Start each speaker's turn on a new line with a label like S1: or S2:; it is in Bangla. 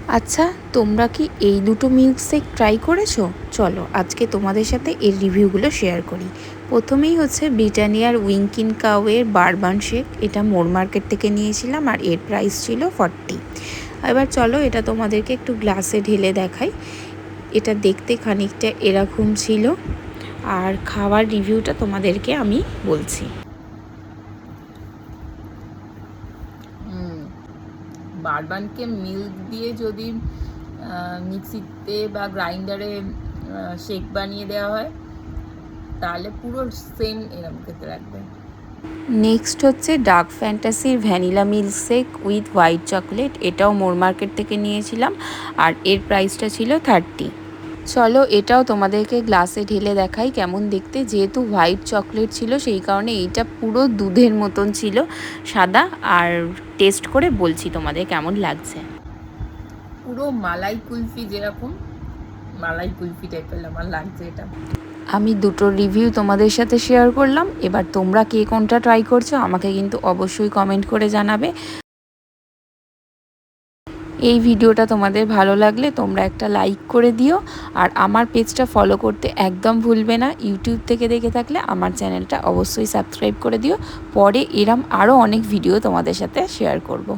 S1: আচ্ছা, তোমরা কি এই দুটো মিল্কশেক ট্রাই করেছো? চলো আজকে তোমাদের সাথে এর রিভিউগুলো শেয়ার করি। প্রথমেই হচ্ছে ব্রিটানিয়ার উইঙ্কিন কাওয়ের বারবান শেক। এটা মোর মার্কেট থেকে নিয়েছিলাম আর এর প্রাইস ছিল 40। এবার চলো এটা তোমাদেরকে একটু গ্লাসে ঢেলে দেখাই। এটা দেখতে খানিকটা এরকম ছিল, আর খাওয়ার রিভিউটা তোমাদেরকে আমি বলছি।
S2: বারবানকে মিল্ক দিয়ে যদি মিক্সিতে বা গ্রাইন্ডারে শেক বানিয়ে দেওয়া হয় তাহলে পুরো সেম এরকম খেতে লাগবে।
S1: নেক্সট হচ্ছে ডার্ক ফ্যান্টাসির vanilla milkshake with white chocolate. এটাও মোর মার্কেট থেকে নিয়েছিলাম আর এর প্রাইসটা ছিল 30। চলো এটাও তোমাদেরকে গ্লাসে ঢেলে দেখাই কেমন দেখতে। যেহেতু হোয়াইট চকলেট ছিল সেই কারণে এইটা পুরো দুধের মতন ছিল, সাদা। আর টেস্ট করে বলছি তোমাদের কেমন লাগছে।
S2: পুরো মালাই কুলফি, যেরকম মালাই কুলফি টাইপের আমার লাগছে এটা।
S1: আমি দুটো রিভিউ তোমাদের সাথে শেয়ার করলাম। এবার তোমরা কে কোনটা ট্রাই করছো আমাকে কিন্তু অবশ্যই কমেন্ট করে জানাবে। এই ভিডিওটা তোমাদের ভালো লাগলে তোমরা একটা লাইক করে দিও, আর আমার পেজটা ফলো করতে একদম ভুলবে না। ইউটিউব থেকে দেখে থাকলে আমার চ্যানেলটা অবশ্যই সাবস্ক্রাইব করে দিও। পরে এরম আরও অনেক ভিডিও তোমাদের সাথে শেয়ার করব।